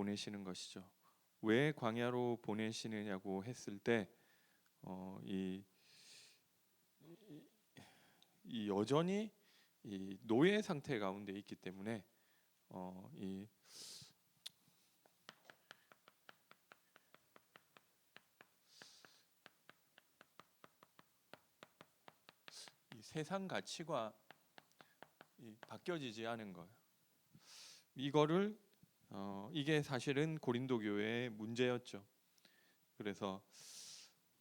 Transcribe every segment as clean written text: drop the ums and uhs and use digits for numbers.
보내시는 것이죠. 왜 광야로 보내시느냐고 했을 때 이 여전히 이 노예 상태 가운데 있기 때문에 이 세상 가치가 바뀌어지지 않은 거예요. 이거를 이게 사실은 고린도 교회의 문제였죠. 그래서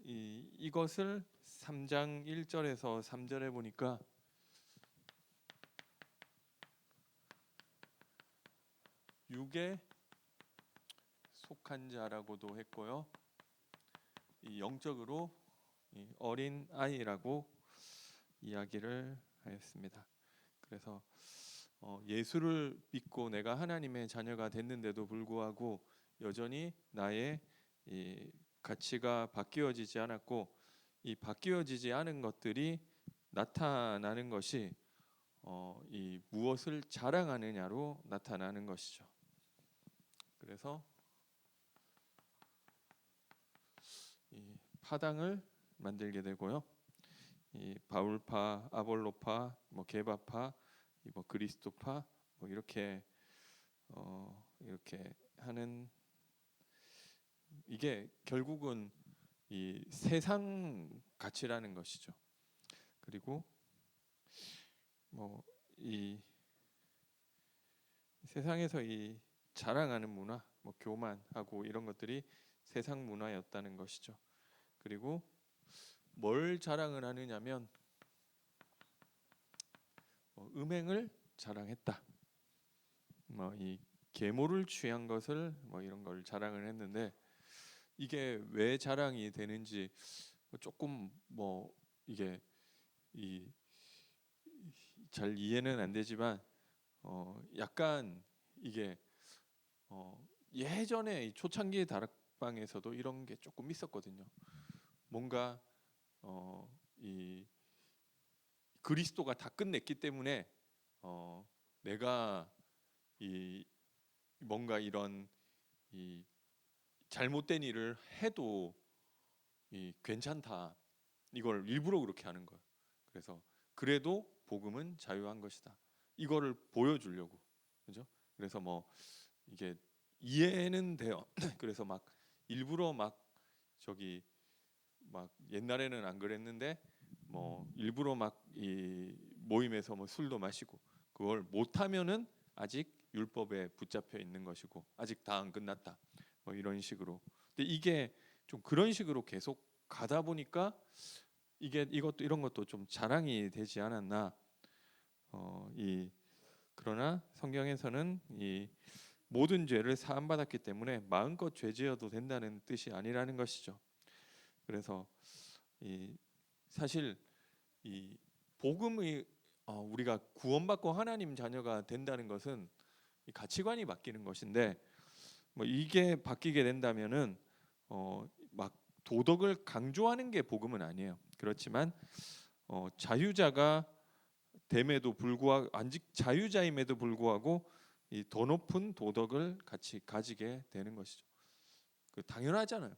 이것을 3장 1절에서 3절에 보니까 육에 속한 자라고도 했고요. 이 영적으로 어린 아이라고 이야기를 하였습니다. 그래서 예수를 믿고 내가 하나님의 자녀가 됐는데도 불구하고 여전히 나의 이 가치가 바뀌어지지 않았고, 이 바뀌어지지 않은 것들이 나타나는 것이 이 무엇을 자랑하느냐로 나타나는 것이죠. 그래서 이 파당을 만들게 되고요. 이 바울파, 아볼로파, 뭐 게바파, 뭐 그리스도파, 뭐 이렇게 이렇게 하는, 이게 결국은 이 세상 가치라는 것이죠. 그리고 뭐 이 세상에서 이 자랑하는 문화, 뭐 교만하고 이런 것들이 세상 문화였다는 것이죠. 그리고 뭘 자랑을 하느냐면 음행을 자랑했다. 뭐 이 계모를 취한 것을 뭐 이런 걸 자랑을 했는데, 이게 왜 자랑이 되는지 조금 뭐 이게 잘 이해는 안 되지만 약간 이게 예전에 이 초창기 다락방에서도 이런 게 조금 있었거든요. 뭔가 이 그리스도가 다 끝냈기 때문에 내가 이 뭔가 이런 이 잘못된 일을 해도 괜찮다. 이걸 일부러 그렇게 하는 거예요. 그래서 그래도 복음은 자유한 것이다. 이거를 보여주려고, 그죠? 그래서 뭐 이게 이해는 돼요. 그래서 막 일부러 막 저기 막 옛날에는 안 그랬는데 뭐 일부러 막 이 모임에서 뭐 술도 마시고, 그걸 못하면은 아직 율법에 붙잡혀 있는 것이고 아직 다 안 끝났다. 뭐 이런 식으로. 근데 이게 좀 그런 식으로 계속 가다 보니까 이것도 이런 것도 좀 자랑이 되지 않았나. 그러나 성경에서는 이 모든 죄를 사함 받았기 때문에 마음껏 죄지어도 된다는 뜻이 아니라는 것이죠. 그래서 사실 이 복음의 우리가 구원받고 하나님 자녀가 된다는 것은 이 가치관이 바뀌는 것인데, 뭐 이게 바뀌게 된다면은 막 도덕을 강조하는 게 복음은 아니에요. 그렇지만 자유자가 됨에도 불구하고 안직 자유자임에도 불구하고 이 더 높은 도덕을 같이 가지게 되는 것이죠. 그 당연하잖아요.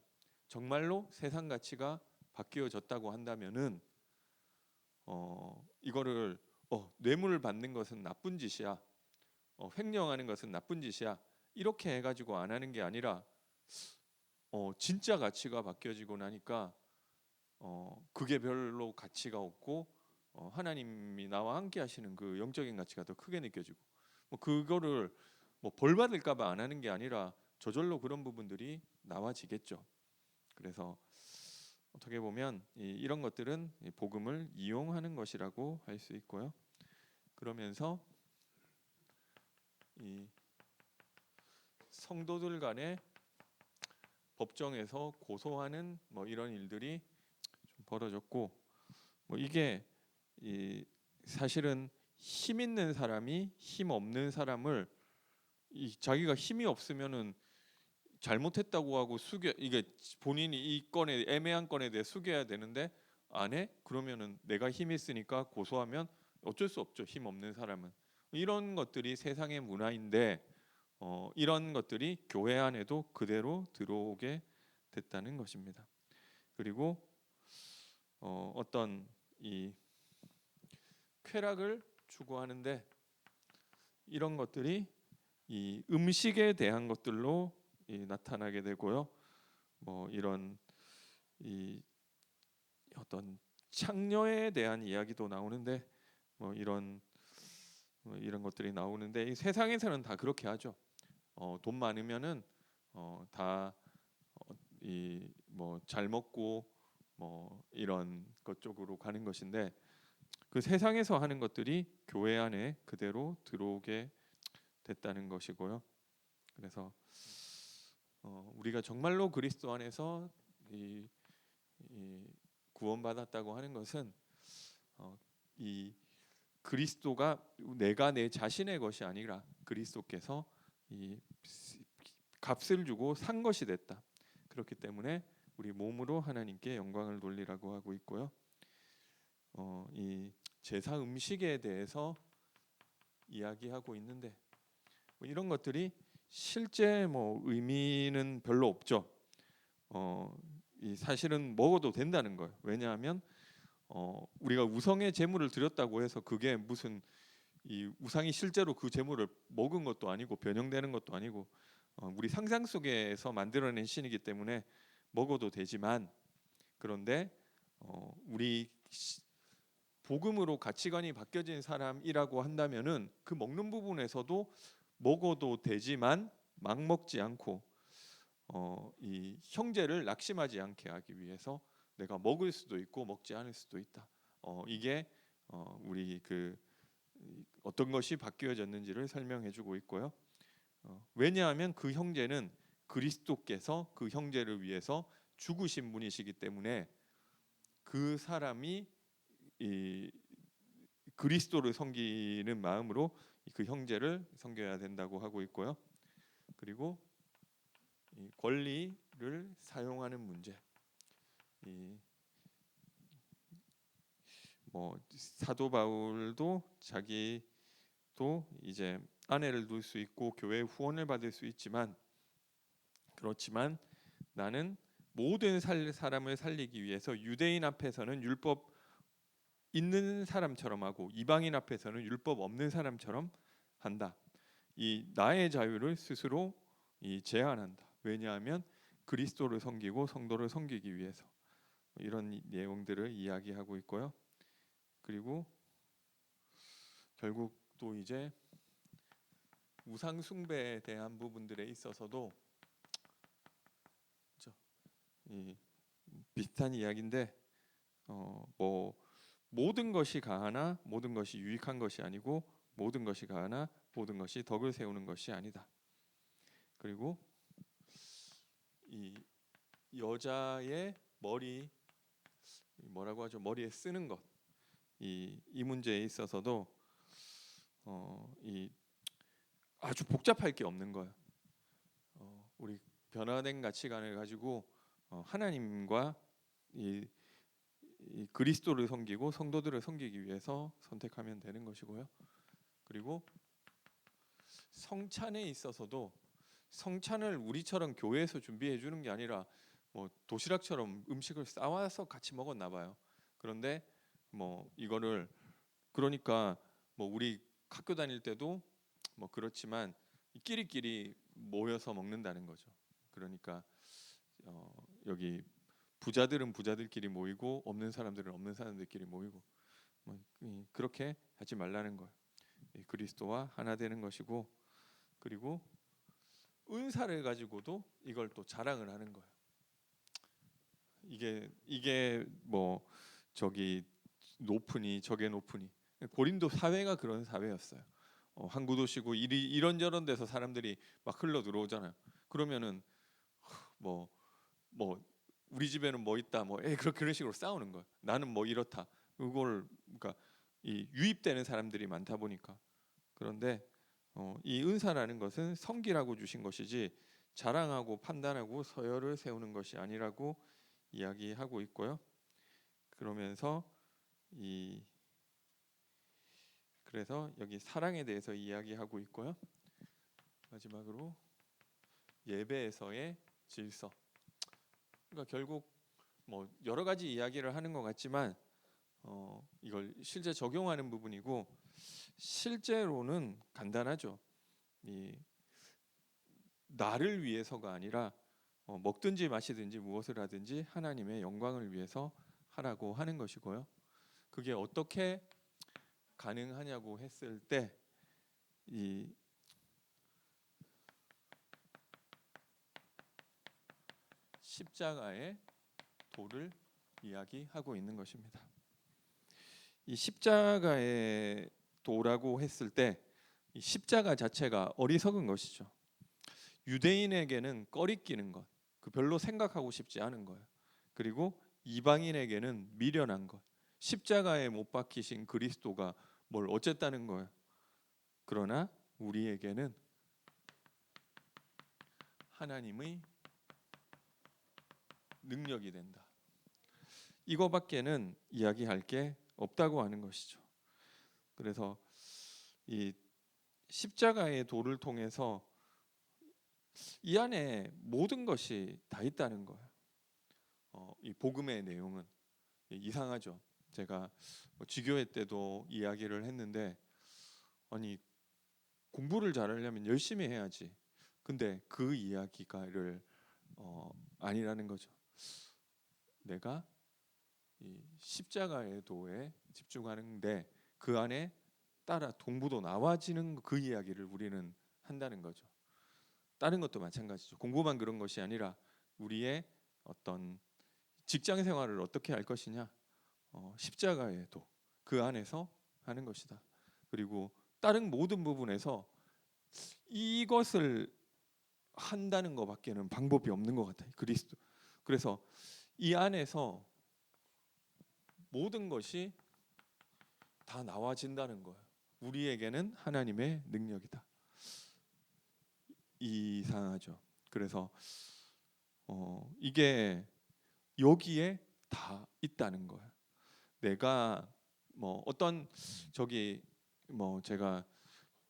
정말로 세상 가치가 바뀌어졌다고 한다면은 이거를 뇌물을 받는 것은 나쁜 짓이야, 횡령하는 것은 나쁜 짓이야, 이렇게 해가지고 안 하는 게 아니라 진짜 가치가 바뀌어지고 나니까 그게 별로 가치가 없고 하나님이 나와 함께 하시는 그 영적인 가치가 더 크게 느껴지고, 뭐 그거를 뭐 벌 받을까봐 안 하는 게 아니라 저절로 그런 부분들이 나와지겠죠. 그래서 어떻게 보면 이런 것들은 복음을 이용하는 것이라고 할 수 있고요. 그러면서 이 성도들 간의 법정에서 고소하는 뭐 이런 일들이 좀 벌어졌고, 뭐 이게 사실은 힘 있는 사람이 힘 없는 사람을 자기가 힘이 없으면은 잘못했다고 하고 이게 본인이 이 건에 애매한 건에 대해 숙여야 되는데 안 해? 그러면은 내가 힘이 있으니까 고소하면 어쩔 수 없죠. 힘 없는 사람은. 이런 것들이 세상의 문화인데 이런 것들이 교회 안에도 그대로 들어오게 됐다는 것입니다. 그리고 어떤 이 쾌락을 추구하는데 이런 것들이 이 음식에 대한 것들로 나타나게 되고요. 뭐 이런 이 어떤 창녀에 대한 이야기도 나오는데 이런 것들이 나오는데 이 세상에서는 다 그렇게 하죠. 돈 많으면은 다 이 뭐 잘 먹고 뭐 이런 것 쪽으로 가는 것인데 그 세상에서 하는 것들이 교회 안에 그대로 들어오게 됐다는 것이고요. 그래서 우리가 정말로 그리스도 안에서 이 구원받았다고 하는 것은 이 그리스도가 내가 내 자신의 것이 아니라 그리스도께서 이 값을 주고 산 것이 됐다. 그렇기 때문에 우리 몸으로 하나님께 영광을 돌리라고 하고 있고요. 이 제사 음식에 대해서 이야기하고 있는데 이런 것들이 실제 의미는 별로 없죠. 이 사실은 먹어도 된다는 거예요. 왜냐하면 우리가 우상의 제물을 드렸다고 해서 그게 무슨 이 우상이 실제로 그 제물을 먹은 것도 아니고 변형되는 것도 아니고 우리 상상 속에서 만들어낸 신이기 때문에 먹어도 되지만 그런데 우리 복음으로 가치관이 바뀌어진 사람이라고 한다면은 그 먹는 부분에서도 먹어도 되지만 막 먹지 않고 이 형제를 낙심하지 않게 하기 위해서 내가 먹을 수도 있고 먹지 않을 수도 있다. 이게 우리 그 어떤 것이 바뀌어졌는지를 설명해주고 있고요. 왜냐하면 그 형제는 그리스도께서 그 형제를 위해서 죽으신 분이시기 때문에 그 사람이 이 그리스도를 섬기는 마음으로 그 형제를 섬겨야 된다고 하고 있고요. 그리고 이 권리를 사용하는 문제. 사도 바울도 자기도 이제 아내를 둘 수 있고 교회 후원을 받을 수 있지만 그렇지만 나는 모든 사람을 살리기 위해서 유대인 앞에서는 율법 있는 사람처럼 하고 이방인 앞에서는 율법 없는 사람처럼 한다. 이 나의 자유를 스스로 제한한다. 왜냐하면 그리스도를 섬기고 성도를 섬기기 위해서 이런 내용들을 이야기하고 있고요. 그리고 결국 또 이제 우상 숭배에 대한 부분들에 있어서도 비슷한 이야기인데 모든 것이 가하나 모든 것이 유익한 것이 아니고 모든 것이 가하나 모든 것이 덕을 세우는 것이 아니다. 그리고 이 여자의 머리 뭐라고 하죠? 머리에 쓰는 것. 이 문제에 있어서도 이 아주 복잡할 게 없는 거예요. 우리 변화된 가치관을 가지고 하나님과 이 그리스도를 섬기고 성도들을 섬기기 위해서 선택하면 되는 것이고요. 그리고 성찬에 있어서도 성찬을 우리처럼 교회에서 준비해 주는 게 아니라 도시락처럼 음식을 싸와서 같이 먹었나 봐요. 그런데 이거를 그러니까 우리 학교 다닐 때도 그렇지만 끼리끼리 모여서 먹는다는 거죠. 그러니까 여기 부자들은 부자들끼리 모이고 없는 사람들은 없는 사람들끼리 모이고 그렇게 하지 말라는 거예요. 그리스도와 하나 되는 것이고 그리고 은사를 가지고도 이걸 또 자랑을 하는 거예요. 이게 저기 높으니 저게 높으니 고린도 사회가 그런 사회였어요. 한 구도시고 이런저런 데서 사람들이 막 흘러 들어오잖아요. 그러면은 뭐 우리 집에는 뭐 있다 그런 식으로 싸우는 거예요. 나는 이렇다. 그걸 그러니까 이 유입되는 사람들이 많다 보니까 그런데 이 은사라는 것은 성기라고 주신 것이지 자랑하고 판단하고 서열을 세우는 것이 아니라고 이야기하고 있고요. 그러면서 그래서 여기 사랑에 대해서 이야기하고 있고요. 마지막으로 예배에서의 질서. 그러니까 결국 뭐 여러 가지 이야기를 하는 것 같지만 이걸 실제 적용하는 부분이고, 실제로는 간단하죠. 이 나를 위해서가 아니라 먹든지 마시든지 무엇을 하든지 하나님의 영광을 위해서 하라고 하는 것이고요. 그게 어떻게 가능하냐고 했을 때 이 십자가의 도를 이야기하고 있는 것입니다. 이 십자가의 도라고 했을 때 이 십자가 자체가 어리석은 것이죠. 유대인에게는 꺼리끼는 것, 그 별로 생각하고 싶지 않은 거예요. 그리고 이방인에게는 미련한 것, 십자가에 못 박히신 그리스도가 뭘 어쨌다는 거예요. 그러나 우리에게는 하나님의 능력이 된다. 이거밖에는 이야기할 게 없다고 하는 것이죠. 그래서 이 십자가의 도를 통해서 이 안에 모든 것이 다 있다는 거예요. 이 복음의 내용은 이상하죠. 제가 지교회 때도 이야기를 했는데, 아니 공부를 잘하려면 열심히 해야지. 근데 그 이야기가를 아니라는 거죠. 내가 이 십자가의 도에 집중하는데 그 안에 따라 공부도 나와지는 그 이야기를 우리는 한다는 거죠. 다른 것도 마찬가지죠. 공부만 그런 것이 아니라 우리의 어떤 직장 생활을 어떻게 할 것이냐, 십자가의 도 그 안에서 하는 것이다. 그리고 다른 모든 부분에서 이것을 한다는 것밖에는 방법이 없는 것 같아요. 그리스도. 그래서 이 안에서 모든 것이 다 나와진다는 거예요. 우리에게는 하나님의 능력이다. 이상하죠. 그래서 이게 여기에 다 있다는 거예요. 내가 뭐 어떤 제가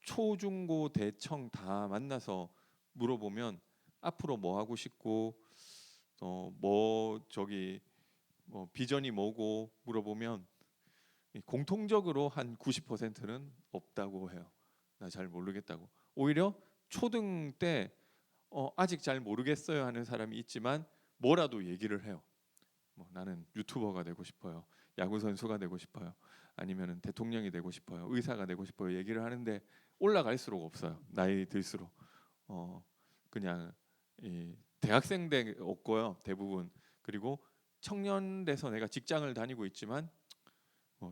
초중고 대청 다 만나서 물어보면 앞으로 뭐 하고 싶고 뭐 비전이 뭐고 물어보면 공통적으로 한 90%는 없다고 해요. 나 잘 모르겠다고. 오히려 초등 때 아직 잘 모르겠어요 하는 사람이 있지만 뭐라도 얘기를 해요. 뭐 나는 유튜버가 되고 싶어요. 야구 선수가 되고 싶어요. 아니면은 대통령이 되고 싶어요. 의사가 되고 싶어요. 얘기를 하는데 올라갈수록 없어요. 나이 들수록 그냥 이 대학생 때 없고요. 대부분. 그리고 청년 돼서 내가 직장을 다니고 있지만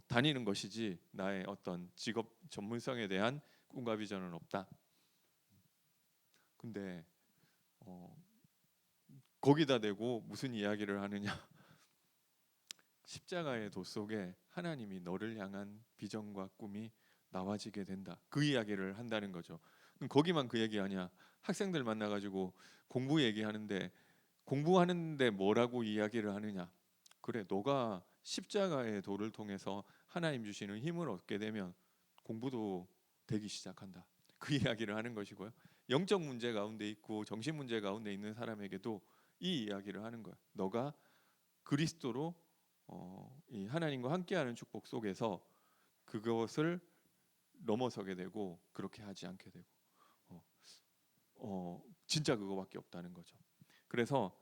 다니는 것이지 나의 어떤 직업 전문성에 대한 꿈과 비전은 없다. 근데 거기다 대고 무슨 이야기를 하느냐? 십자가의 도 속에 하나님이 너를 향한 비전과 꿈이 나와지게 된다. 그 이야기를 한다는 거죠. 그럼 거기만 그 얘기 아니야. 학생들 만나가지고 공부 얘기하는데 공부하는데 뭐라고 이야기를 하느냐? 그래, 너가 십자가의 도를 통해서 하나님 주시는 힘을 얻게 되면 공부도 되기 시작한다. 그 이야기를 하는 것이고요. 영적 문제 가운데 있고 정신 문제 가운데 있는 사람에게도 이 이야기를 하는 거야. 너가 그리스도로 이 하나님과 함께하는 축복 속에서 그것을 넘어서게 되고 그렇게 하지 않게 되고 진짜 그거밖에 없다는 거죠. 그래서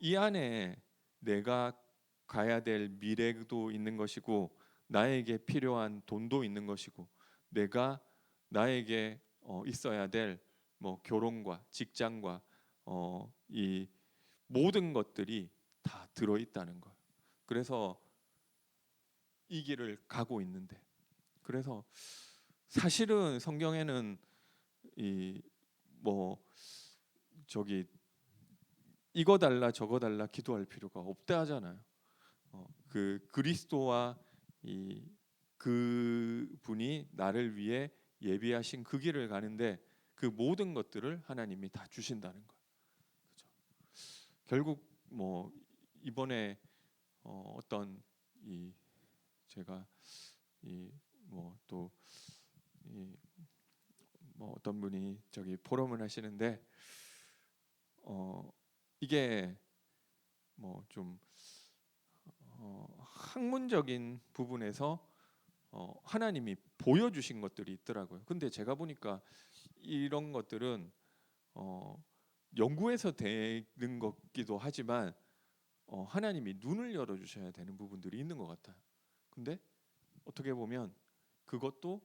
이 안에 내가 가야 될 미래도 있는 것이고 나에게 필요한 돈도 있는 것이고 내가 나에게 있어야 될 뭐 결혼과 직장과 이 모든 것들이 다 들어 있다는 거예요. 그래서 이 길을 가고 있는데, 그래서 사실은 성경에는 이 뭐 저기 이거 달라 저거 달라 기도할 필요가 없다 하잖아요. 그 그리스도와 이 그분이 나를 위해 예비하신 그 길을 가는데 그 모든 것들을 하나님이 다 주신다는 거예요. 그렇죠? 결국 뭐 이번에 어떤 이 제가 이 뭐 또 이 뭐 어떤 분이 저기 포럼을 하시는데 이게 뭐 좀 학문적인 부분에서 하나님이 보여주신 것들이 있더라고요. 근데 제가 보니까 이런 것들은 연구해서 되는 것기도 하지만 하나님이 눈을 열어주셔야 되는 부분들이 있는 것 같아요. 근데 어떻게 보면 그것도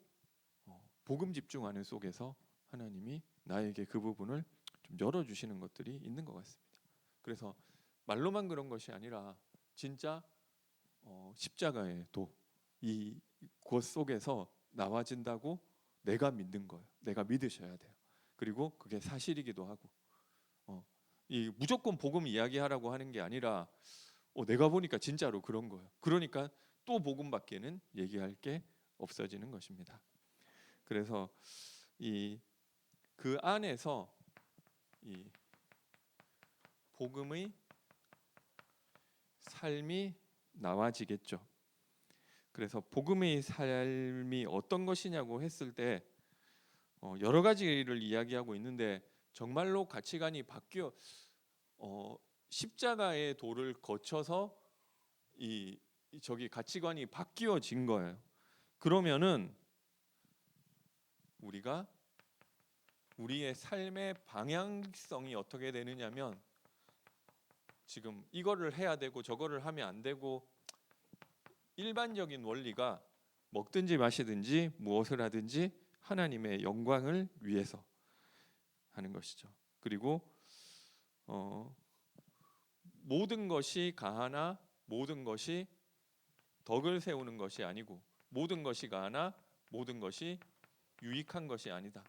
복음 집중하는 속에서 하나님이 나에게 그 부분을 좀 열어주시는 것들이 있는 것 같습니다. 그래서 말로만 그런 것이 아니라 진짜 십자가의 도, 이 것 속에서 나와진다고 내가 믿는 거예요. 내가 믿으셔야 돼요. 그리고 그게 사실이기도 하고 이 무조건 복음 이야기하라고 하는 게 아니라 내가 보니까 진짜로 그런 거예요. 그러니까 또 복음밖에는 얘기할 게 없어지는 것입니다. 그래서 이 그 안에서 이 복음의 삶이 나와지겠죠. 그래서 복음의 삶이 어떤 것이냐고 했을 때 여러 가지를 이야기하고 있는데 정말로 가치관이 바뀌어 십자가의 도를 거쳐서 저기 가치관이 바뀌어진 거예요. 그러면은 우리가 우리의 삶의 방향성이 어떻게 되느냐면 지금 이거를 해야 되고 저거를 하면 안 되고 일반적인 원리가 먹든지 마시든지 무엇을 하든지 하나님의 영광을 위해서 하는 것이죠. 그리고 모든 것이 가하나 모든 것이 덕을 세우는 것이 아니고 모든 것이 가하나 모든 것이 유익한 것이 아니다.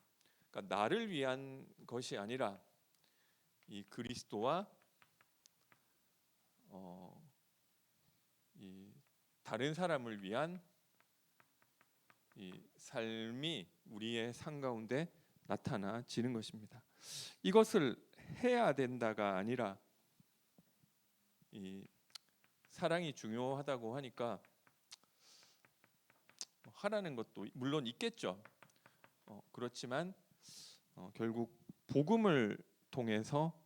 그러니까 나를 위한 것이 아니라 이 그리스도와 이 다른 사람을 위한 이 삶이 우리의 삶 가운데 나타나지는 것입니다. 이것을 해야 된다가 아니라 이 사랑이 중요하다고 하니까 하라는 것도 물론 있겠죠. 그렇지만 결국 복음을 통해서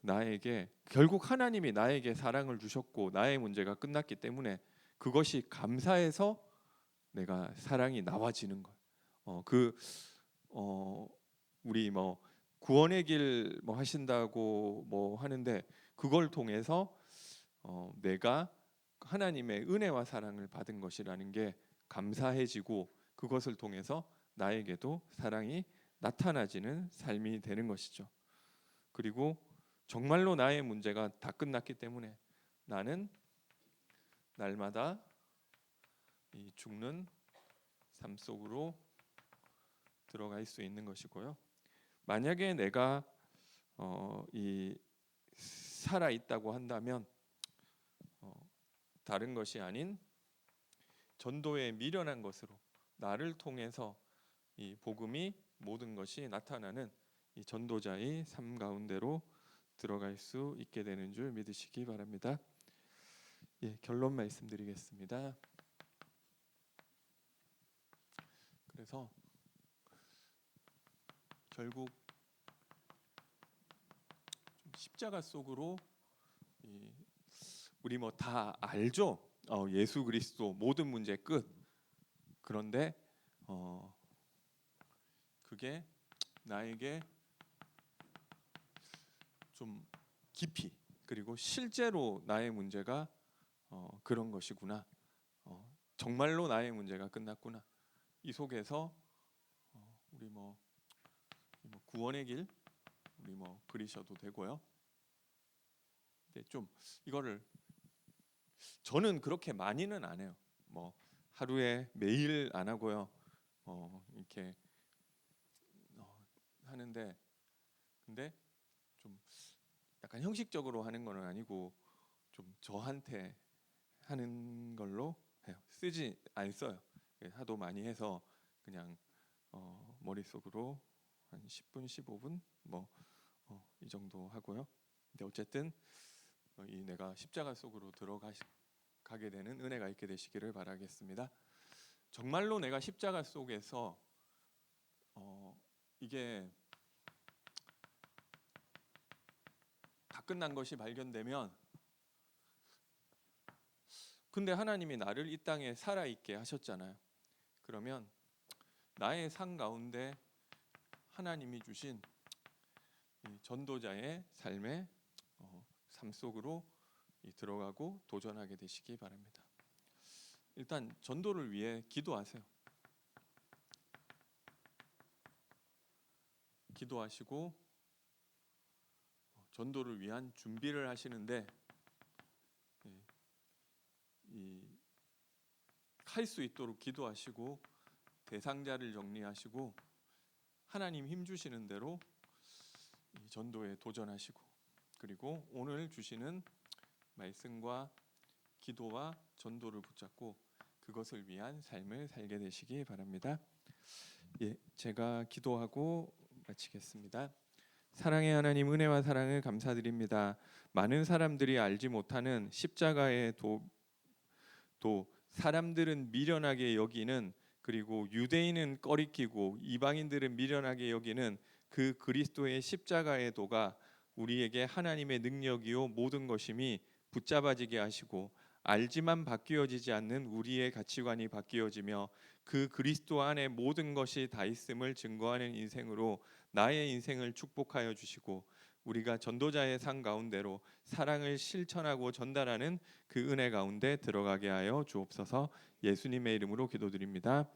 나에게 결국 하나님이 나에게 사랑을 주셨고 나의 문제가 끝났기 때문에 그것이 감사해서 내가 사랑이 나와지는 것. 우리 뭐 구원의 길 뭐 하신다고 뭐 하는데 그걸 통해서 내가 하나님의 은혜와 사랑을 받은 것이라는 게 감사해지고 그것을 통해서 나에게도 사랑이 나타나지는 삶이 되는 것이죠. 그리고 정말로 나의 문제가 다 끝났기 때문에 나는 날마다 이 죽는 삶 속으로 들어갈 수 있는 것이고요. 만약에 내가 이 살아 있다고 한다면 다른 것이 아닌 전도의 미련한 것으로 나를 통해서 이 복음이 모든 것이 나타나는 이 전도자의 삶 가운데로 들어갈 수 있게 되는 줄 믿으시기 바랍니다. 결론 말씀드리겠습니다. 그래서 결국 십자가 속으로 우리 뭐 다 알죠. 예수 그리스도 모든 문제 끝. 그런데 그게 나에게 좀 깊이 그리고 실제로 나의 문제가 그런 것이구나. 정말로 나의 문제가 끝났구나. 이 속에서 우리 뭐 구원의 길 우리 뭐 그리셔도 되고요. 근데 좀 이거를 저는 그렇게 많이는 안 해요. 뭐 하루에 매일 안 하고요. 이렇게 하는데 근데 좀 약간 형식적으로 하는 건 아니고 좀 저한테 하는 걸로 해요. 쓰지 안 써요. 하도 많이 해서 그냥 머릿속으로 한 10분, 15분 뭐 이 정도 하고요. 근데 어쨌든 이 내가 십자가 속으로 들어가게 되는 은혜가 있게 되시기를 바라겠습니다. 정말로 내가 십자가 속에서 이게 다 끝난 것이 발견되면, 근데 하나님이 나를 이 땅에 살아있게 하셨잖아요. 그러면 나의 삶 가운데 하나님이 주신 이 전도자의 삶의 삶 속으로 들어가고 도전하게 되시기 바랍니다. 일단 전도를 위해 기도하세요. 기도하시고 전도를 위한 준비를 하시는데, 할 수 있도록 기도하시고 대상자를 정리하시고 하나님 힘 주시는 대로 이 전도에 도전하시고, 그리고 오늘 주시는 말씀과 기도와 전도를 붙잡고 그것을 위한 삶을 살게 되시기 바랍니다. 제가 기도하고 마치겠습니다. 사랑의 하나님, 은혜와 사랑을 감사드립니다. 많은 사람들이 알지 못하는 십자가의 도 사람들은 미련하게 여기는, 그리고 유대인은 꺼리끼고 이방인들은 미련하게 여기는 그 그리스도의 십자가의 도가 우리에게 하나님의 능력이요 모든 것임이 붙잡아지게 하시고, 알지만 바뀌어지지 않는 우리의 가치관이 바뀌어지며 그 그리스도 안에 모든 것이 다 있음을 증거하는 인생으로 나의 인생을 축복하여 주시고, 우리가 전도자의 상 가운데로 사랑을 실천하고 전달하는 그 은혜 가운데 들어가게 하여 주옵소서. 예수님의 이름으로 기도드립니다.